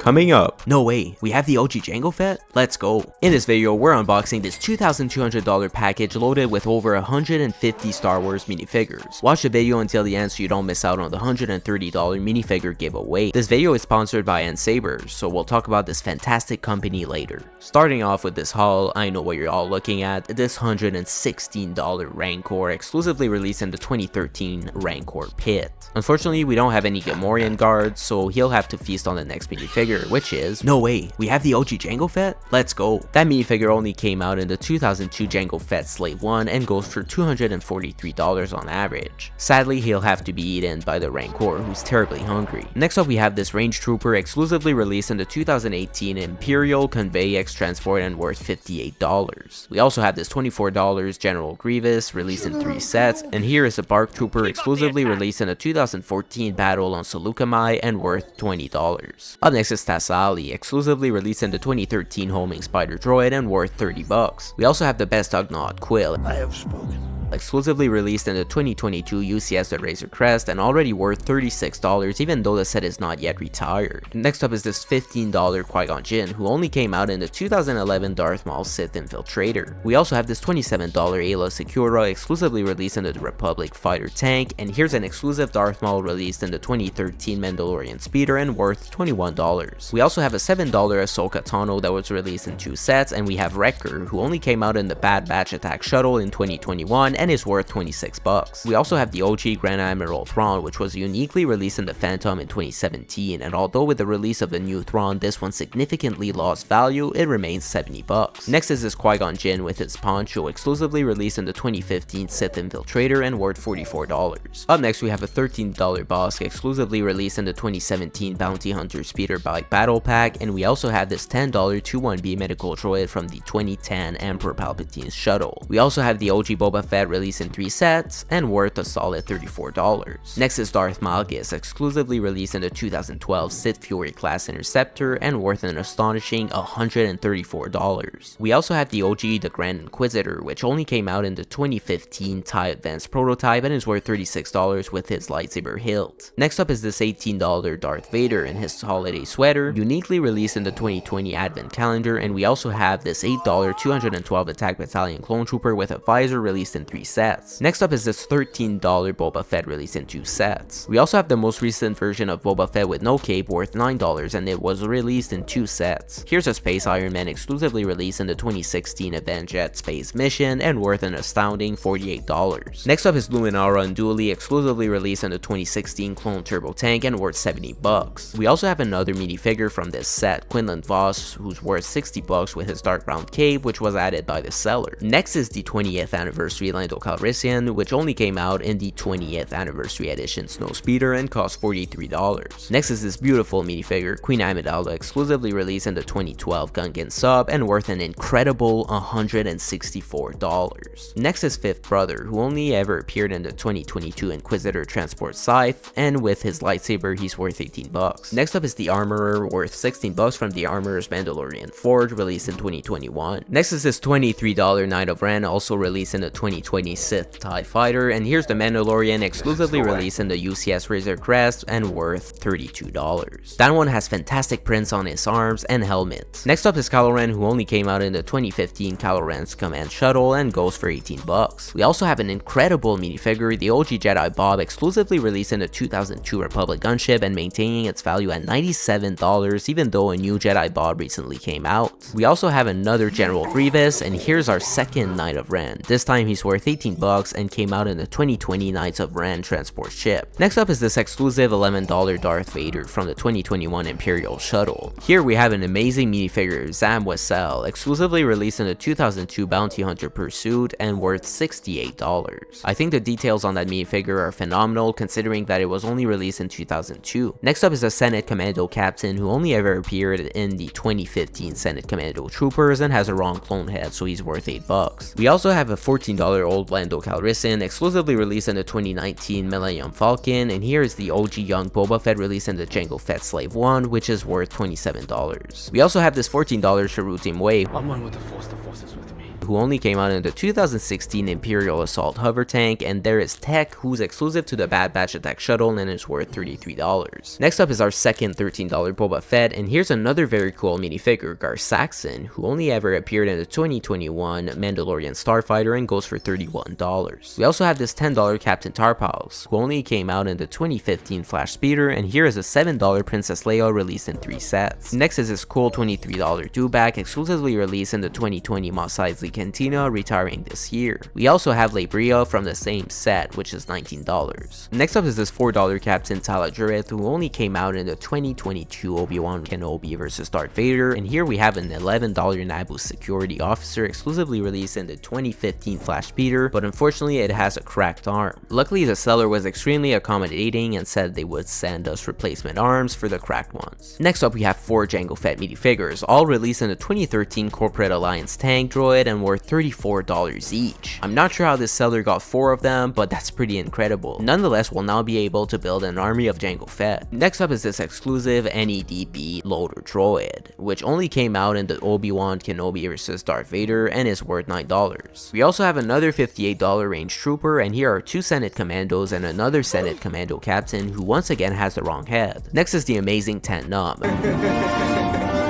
Coming up. No way, we have the OG Jango Fett? Let's go. In this video, we're unboxing this $2,200 package loaded with over 150 Star Wars minifigures. Watch the video until the end so you don't miss out on the $130 minifigure giveaway. This video is sponsored by Saber, so we'll talk about this fantastic company later. Starting off with this haul, I know what you're all looking at, this $116 Rancor exclusively released in the 2013 Rancor Pit. Unfortunately, we don't have any Gamorrean guards, so he'll have to feast on the next minifigure, which is, no way, we have the OG Jango Fett? Let's go. That minifigure only came out in the 2002 Jango Fett Slave 1 and goes for $243 on average. Sadly, he'll have to be eaten by the Rancor, who's terribly hungry. Next up, we have this Range Trooper exclusively released in the 2018 Imperial Convey X Transport and worth $58. We also have this $24 General Grievous released in 3 sets, and here is a Bark Trooper exclusively released in the 2014 Battle on Saleucami and worth $20. Up next is Tassali, exclusively released in the 2013 Homing Spider Droid and worth $30. We also have the Best Ugnaught Quill. I have spoken. Exclusively released in the 2022 UCS the Razor Crest and already worth $36 even though the set is not yet retired. Next up is this $15 Qui-Gon Jinn, who only came out in the 2011 Darth Maul Sith Infiltrator. We also have this $27 Ayla Secura exclusively released in the Republic Fighter Tank, and here's an exclusive Darth Maul released in the 2013 Mandalorian Speeder and worth $21. We also have a $7 Ahsoka Tano that was released in 2 sets, and we have Wrecker, who only came out in the Bad Batch Attack Shuttle in 2021 and is worth $26. We also have the OG Grand Admiral Thrawn, which was uniquely released in the Phantom in 2017, and although with the release of the new Thrawn this one significantly lost value, it remains $70. Next is this Qui-Gon Jinn with his poncho, exclusively released in the 2015 Sith Infiltrator and worth $44. Up next we have a $13 Bossk exclusively released in the 2017 Bounty Hunter Speeder Bike Battle Pack, and we also have this $10 21B medical droid from the 2010 Emperor Palpatine's shuttle. We also have the OG Boba Fett released in 3 sets and worth a solid $34. Next is Darth Malgus, exclusively released in the 2012 Sith Fury class Interceptor and worth an astonishing $134. We also have the OG the Grand Inquisitor, which only came out in the 2015 TIE Advanced prototype and is worth $36 with his lightsaber hilt. Next up is this $18 Darth Vader in his holiday sweater, uniquely released in the 2020 Advent calendar, and we also have this $8 212 Attack Battalion Clone Trooper with a visor released in 3 sets. Next up is this $13 Boba Fett released in 2 sets. We also have the most recent version of Boba Fett with no cape worth $9 and it was released in 2 sets. Here's a Space Iron Man exclusively released in the 2016 Avenged Space Mission and worth an astounding $48. Next up is Luminara Unduli, exclusively released in the 2016 Clone Turbo Tank and worth $70. We also have another minifigure from this set, Quinlan Vos, who's worth $60 with his dark brown cape, which was added by the seller. Next is the 20th anniversary Lando Calrissian, which only came out in the 20th anniversary edition Snowspeeder and cost $43. Next is this beautiful minifigure, Queen Amidala, exclusively released in the 2012 Gungan sub and worth an incredible $164. Next is Fifth Brother, who only ever appeared in the 2022 Inquisitor Transport Scythe, and with his lightsaber he's worth $18. Next up is the Armorer, worth $16 from the Armorer's Mandalorian Forge, released in 2021. Next is this $23 Knight of Ren, also released in the 2020 Sith TIE Fighter, and here's the Mandalorian exclusively released in the UCS Razor Crest and worth $32. That one has fantastic prints on his arms and helmet. Next up is Kylo Ren, who only came out in the 2015 Kylo Ren's Command Shuttle and goes for $18. We also have an incredible minifigure, the OG Jedi Bob, exclusively released in the 2002 Republic gunship and maintaining its value at $97 even though a new Jedi Bob recently came out. We also have another General Grievous, and here's our second Knight of Ren. This time he's worth $18 and came out in the 2020 Knights of Ren transport ship. Next up is this exclusive $11 Darth Vader from the 2021 Imperial shuttle. Here we have an amazing minifigure, Zam Wesell, exclusively released in the 2002 Bounty Hunter Pursuit and worth $68. I think the details on that minifigure are phenomenal considering that it was only released in 2002. Next up is the Senate Commando Captain, who only ever appeared in the 2015 Senate Commando Troopers and has a wrong clone head, so he's worth $8. We also have a $14 old Lando Calrissian, exclusively released in the 2019 Millennium Falcon, and here is the OG Young Boba Fett released in the Jango Fett Slave 1, which is worth $27. We also have this $14 Sharutim Wave, I'm one with the Force is with me, who only came out in the 2016 Imperial Assault Hover Tank, and there is Tech, who's exclusive to the Bad Batch Attack Shuttle and is worth $33. Next up is our second $13 Boba Fett, and here's another very cool minifigure, Gar Saxon, who only ever appeared in the 2021 Mandalorian Starfighter and goes for $31. We also have this $10 Captain Tarpals, who only came out in the 2015 Flash Speeder, and here is a $7 Princess Leia released in 3 sets. Next is this cool $23 Dewback, exclusively released in the 2020 Mos Eisley Cantina, retiring this year. We also have Labria from the same set, which is $19. Next up is this $4 Captain Tala Jareth, who only came out in the 2022 Obi-Wan Kenobi vs Darth Vader, and here we have an $11 Naboo security officer, exclusively released in the 2015 Flash Speeder, but unfortunately it has a cracked arm. Luckily the seller was extremely accommodating and said they would send us replacement arms for the cracked ones. Next up we have 4 Jango Fett minifigures, all released in the 2013 Corporate Alliance tank droid and worth $34 each. I'm not sure how this seller got 4 of them, but that's pretty incredible. Nonetheless, we'll now be able to build an army of Jango Fett. Next up is this exclusive NEDB loader droid, which only came out in the Obi-Wan Kenobi vs Darth Vader and is worth $9. We also have another $58 range trooper, and here are 2 Senate commandos and another Senate commando captain who once again has the wrong head. Next is the amazing Ten Numb,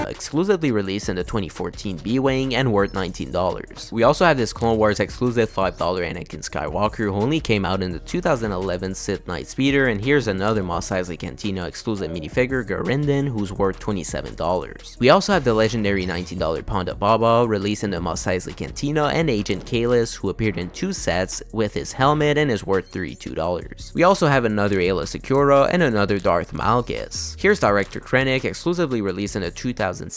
exclusively released in the 2014 B-Wing and worth $19. We also have this Clone Wars exclusive $5 Anakin Skywalker, who only came out in the 2011 Sith Night Speeder, and here's another Mos Eisley Cantina exclusive minifigure, Garindin, who's worth $27. We also have the legendary $19 Ponda Baba, released in the Mos Eisley Cantina, and Agent Kalis, who appeared in 2 sets with his helmet and is worth $32. We also have another Ayla Secura and another Darth Malgus. Here's Director Krennic, exclusively released in the 2016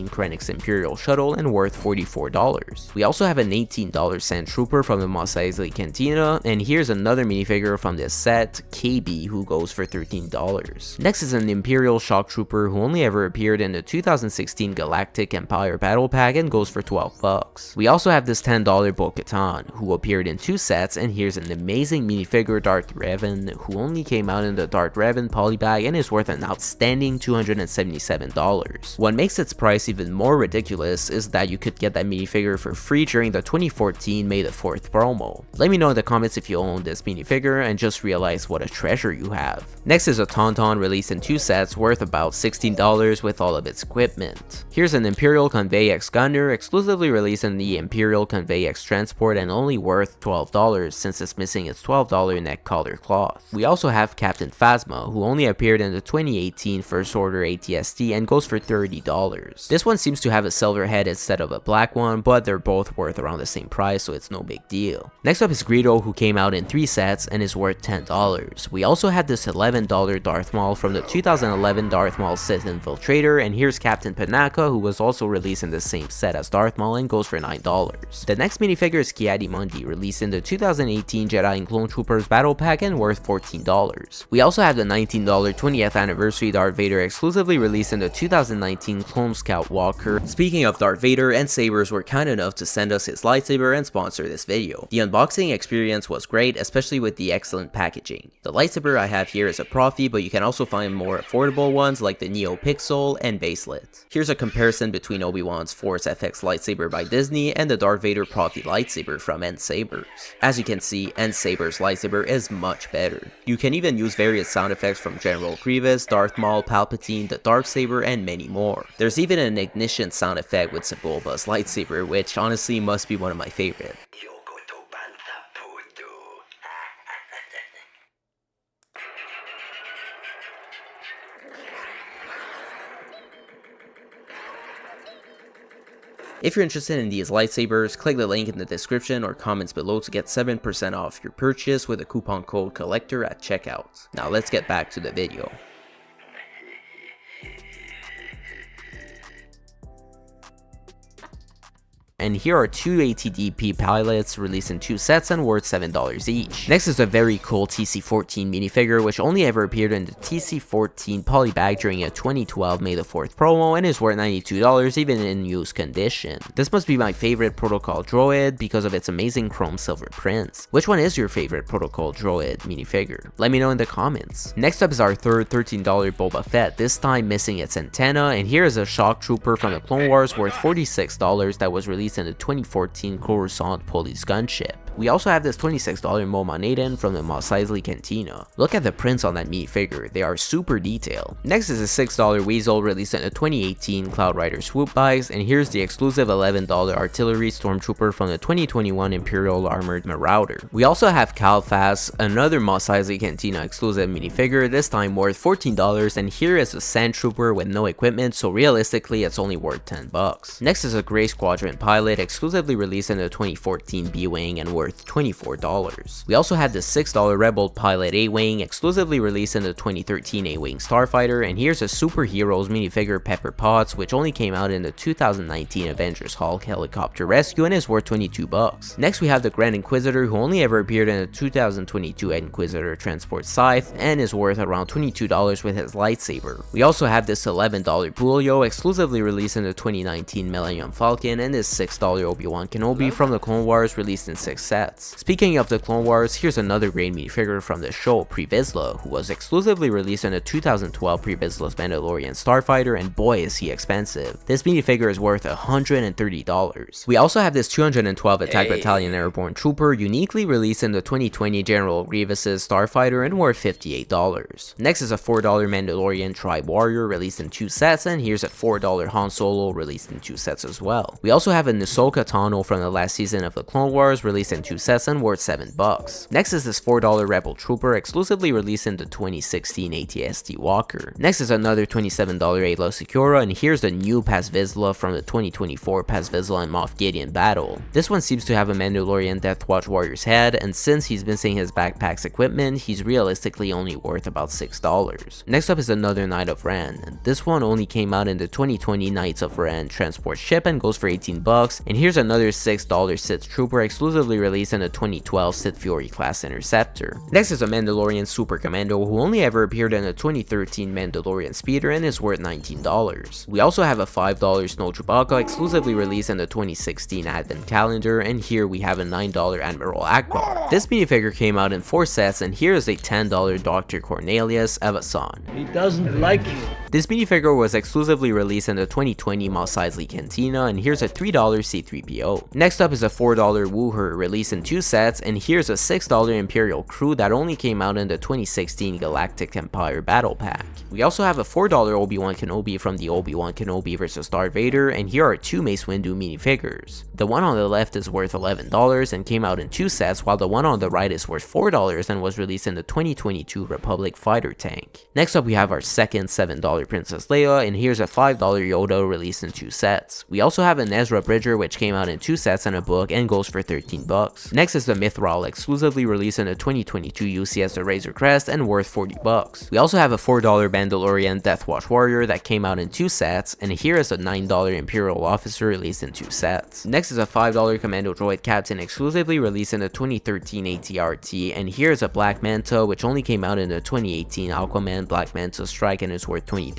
Krennic's Imperial Shuttle and worth $44. We also have an $18 Sand Trooper from the Mos Eisley Cantina, and here's another minifigure from this set, KB, who goes for $13. Next is an Imperial Shock Trooper who only ever appeared in the 2016 Galactic Empire Battle Pack and goes for $12. We also have this $10 Bo-Katan, who appeared in 2 sets, and here's an amazing minifigure, Darth Revan, who only came out in the Darth Revan polybag and is worth an outstanding $277. What makes its price even more ridiculous is that you could get that minifigure for free during the 2014 May the 4th promo. Let me know in the comments if you own this minifigure and just realize what a treasure you have. Next is a Tauntaun released in 2 sets worth about $16 with all of its equipment. Here's an Imperial Convey X Gunner, exclusively released in the Imperial Convey X Transport and only worth $12 since it's missing its $12 neck collar cloth. We also have Captain Phasma, who only appeared in the 2018 First Order ATST and goes for $30. This one seems to have a silver head instead of a black one, but they're both worth around the same price, so it's no big deal. Next up is Greedo, who came out in 3 sets and is worth $10. We also had this $11 Darth Maul from the 2011 Darth Maul Sith Infiltrator, and here's Captain Panaka, who was also released in the same set as Darth Maul and goes for $9. The next minifigure is Ki-Adi-Mundi, released in the 2018 Jedi and Clone Troopers Battle Pack and worth $14. We also have the $19 20th Anniversary Darth Vader, exclusively released in the 2019 Clone Scout Walker. Speaking of Darth Vader, and Sabers were kind enough to send us his lightsaber and sponsor this video. The unboxing experience was great, especially with the excellent packaging. The lightsaber I have here is a Profi, but you can also find more affordable ones like the Neo Pixel and Baselit. Here's a comparison between Obi-Wan's Force FX lightsaber by Disney and the Darth Vader Profi lightsaber from N-Sabers. As you can see, N-Saber's lightsaber is much better. You can even use various sound effects from General Grievous, Darth Maul, Palpatine, the Darksaber, and many more. There's even an ignition sound effect with Sebulba's lightsaber, which honestly must be one of my favorite. If you're interested in these lightsabers, click the link in the description or comments below to get 7% off your purchase with a coupon code COLLECTOR at checkout. Now let's get back to the video. And here are 2 ATDP pilots released in 2 sets and worth $7 each. Next is a very cool TC-14 minifigure, which only ever appeared in the TC-14 polybag during a 2012 May the 4th promo and is worth $92 even in used condition. This must be my favorite protocol droid because of its amazing chrome silver prints. Which one is your favorite protocol droid minifigure? Let me know in the comments. Next up is our third $13 Boba Fett, this time missing its antenna, and here is a shock trooper from the Clone Wars worth $46 that was released released in the 2014 Coruscant Police gunship. We also have this $26 Moma Naden from the Mos Eisley Cantina. Look at the prints on that minifigure, they are super detailed. Next is a $6 Weasel released in the 2018 Cloud Rider Swoop Bikes, and here's the exclusive $11 Artillery Stormtrooper from the 2021 Imperial Armored Marauder. We also have Calfast, another Mos Eisley Cantina exclusive minifigure, this time worth $14, and here is a Sand Trooper with no equipment, so realistically it's only worth $10. Next is a Grey Squadron Pilot, exclusively released in the 2014 B-Wing and worth $24. We also had the $6 Rebel Pilot A-Wing, exclusively released in the 2013 A-Wing Starfighter, and here's a Superheroes minifigure Pepper Potts, which only came out in the 2019 Avengers Hulk Helicopter Rescue and is worth $22. Next we have the Grand Inquisitor, who only ever appeared in the 2022 Inquisitor Transport Scythe and is worth around $22 with his lightsaber. We also have this $11 Boolio, exclusively released in the 2019 Millennium Falcon, and this $6 Obi-Wan Kenobi from the Clone Wars, released in 6 sets. Speaking of the Clone Wars, here's another great minifigure from the show, Pre Vizsla, who was exclusively released in the 2012 Pre Vizsla's Mandalorian Starfighter, and boy is he expensive. This minifigure is worth $130. We also have this 212 Attack Battalion Airborne Trooper, uniquely released in the 2020 General Grievous's Starfighter and worth $58. Next is a $4 Mandalorian Tribe Warrior, released in 2 sets, and here's a $4 Han Solo, released in 2 sets as well. We also have a Ahsoka Tano from the last season of the Clone Wars, released in 2 sets and worth $7. Next is this $4 Rebel Trooper, exclusively released in the 2016 AT-ST Walker. Next is another $27 Ayla Secura, and here's the new Paz Vizsla from the 2024 Paz Vizsla and Moff Gideon battle. This one seems to have a Mandalorian Death Watch Warrior's head, and since he's missing his backpack's equipment, he's realistically only worth about $6. Next up is another Knight of Ren, and this one only came out in the 2020 Knights of Ren transport ship and goes for $18, and here's another $6 Sith Trooper, exclusively released in the 2012 Sith Fury class Interceptor. Next is a Mandalorian Super Commando, who only ever appeared in the 2013 Mandalorian Speeder and is worth $19. We also have a $5 Snow Chewbacca, exclusively released in the 2016 Advent Calendar, and here we have a $9 Admiral Akbar. This minifigure came out in 4 sets, and here is a $10 Dr. Cornelius Evazan. He doesn't like you. This minifigure was exclusively released in the 2020 Mos Eisley Cantina, and here's a $3 C-3PO. Next up is a $4 Wooher, released in 2 sets, and here's a $6 Imperial Crew that only came out in the 2016 Galactic Empire Battle Pack. We also have a $4 Obi-Wan Kenobi from the Obi-Wan Kenobi vs Darth Vader, and here are 2 Mace Windu minifigures. The one on the left is worth $11 and came out in 2 sets, while the one on the right is worth $4 and was released in the 2022 Republic Fighter Tank. Next up we have our second $7 Princess Leia, and here's a $5 Yoda released in 2 sets. We also have an Ezra Bridger, which came out in 2 sets and a book and goes for $13. Next is the Mythrol, exclusively released in the 2022 UCS the Razor Crest and worth $40. We also have a $4 Mandalorian Death Watch Warrior that came out in 2 sets, and here is a $9 Imperial Officer released in 2 sets. Next is a $5 Commando Droid Captain, exclusively released in the 2013 AT-RT, and here is a Black Manta, which only came out in the 2018 Aquaman Black Manta Strike and is worth $23.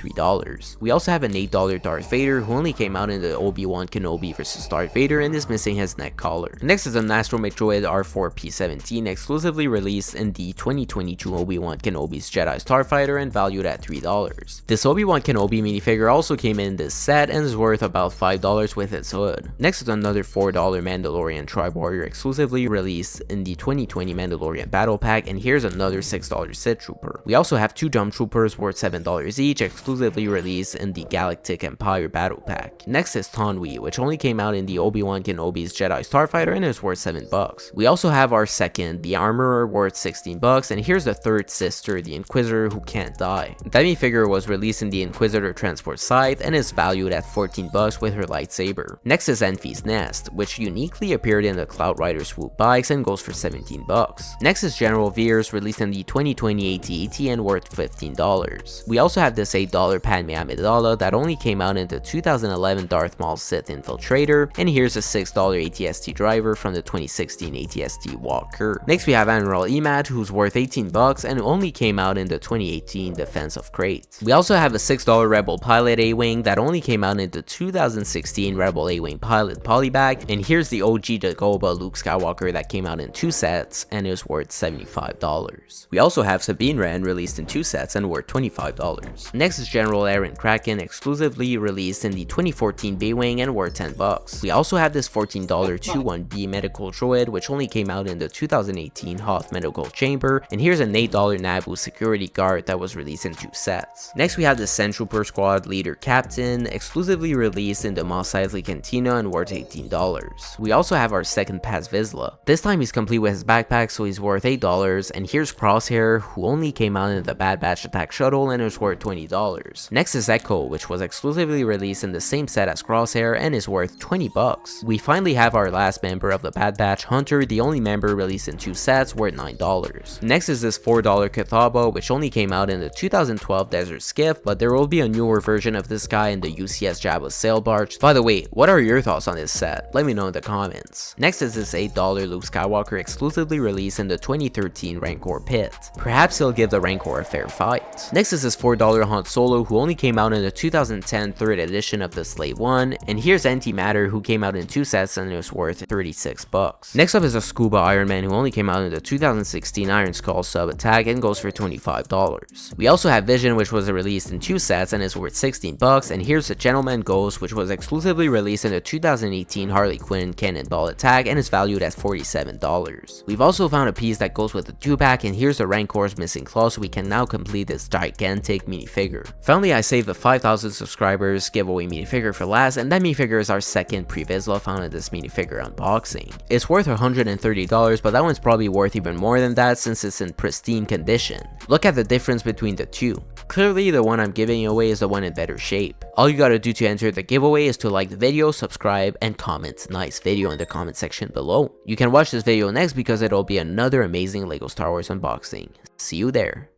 We also have an $8 Darth Vader, who only came out in the Obi-Wan Kenobi vs Darth Vader and is missing his neck collar. Next is a Astromech Droid R4P17, exclusively released in the 2022 Obi-Wan Kenobi's Jedi Starfighter and valued at $3. This Obi-Wan Kenobi minifigure also came in this set and is worth about $5 with its hood. Next is another $4 Mandalorian Tribe Warrior, exclusively released in the 2020 Mandalorian Battle Pack, and here's another $6 Sith Trooper. We also have 2 Jump Troopers worth $7 each, exclusively released in the Galactic Empire Battle Pack. Next is Tonwi, which only came out in the Obi-Wan Kenobi's Jedi Starfighter and is worth $7. We also have our second, the Armorer, worth $16, and here's the third sister, the Inquisitor Who Can't Die. That minifigure was released in the Inquisitor Transport Scythe and is valued at $14 with her lightsaber. Next is Enfys Nest, which uniquely appeared in the Cloud Rider Swoop bikes and goes for $17. Next is General Veers, released in the 2020 AT-AT and worth $15. We also have this $8 Padme Amidala that only came out in the 2011 Darth Maul Sith Infiltrator, and here's a $6 AT-ST driver from the 2016 AT-ST Walker. Next we have Admiral Emad, who's worth $18 and only came out in the 2018 Defense of Crate. We also have a $6 Rebel Pilot A-Wing that only came out in the 2016 Rebel A-Wing Pilot Polybag, and here's the OG Dagobah Luke Skywalker that came out in 2 sets and is worth $75. We also have Sabine Wren, released in 2 sets and worth $25. Next is General Aaron Kraken, exclusively released in the 2014 B-Wing and worth $10. We also have this $14 21B medical droid, which only came out in the 2018 Hoth medical chamber, and here's an $8 Naboo security guard that was released in 2 sets. Next we have the Sandtrooper Squad Leader Captain, exclusively released in the Mos Eisley Cantina and worth $18. We also have our second Paz Vizsla. This time he's complete with his backpack, so he's worth $8, and here's Crosshair, who only came out in the Bad Batch Attack Shuttle and is worth $20. Next is Echo, which was exclusively released in the same set as Crosshair and is worth $20. We finally have our last member of the Bad Batch, Hunter, the only member released in 2 sets, worth $9. Next is this $4 Catawba, which only came out in the 2012 Desert Skiff, but there will be a newer version of this guy in the UCS Jabba sail barge. By the way, what are your thoughts on this set? Let me know in the comments. Next is this $8 Luke Skywalker, exclusively released in the 2013 Rancor pit. Perhaps he'll give the Rancor a fair fight. Next is this $4 Han Solo, who only came out in the 2010 3rd edition of the Slave 1, and here's Antimatter, who came out in 2 sets and is worth $36. Next up is a Scuba Iron Man, who only came out in the 2016 Iron Skull sub attack and goes for $25. We also have Vision, which was released in 2 sets and is worth $16, and here's the Gentleman Ghost, which was exclusively released in the 2018 Harley Quinn Cannonball attack and is valued at $47. We've also found a piece that goes with the 2-pack, and here's the Rancor's missing claw, so we can now complete this gigantic minifigure. Finally, I saved the 5,000 subscribers giveaway minifigure for last, and that minifigure is our second Pre-Vizsla found in this minifigure unboxing. It's worth $130, but that one's probably worth even more than that since it's in pristine condition. Look at the difference between the two. Clearly, the one I'm giving away is the one in better shape. All you gotta do to enter the giveaway is to like the video, subscribe, and comment nice video in the comment section below. You can watch this video next because it'll be another amazing LEGO Star Wars unboxing. See you there.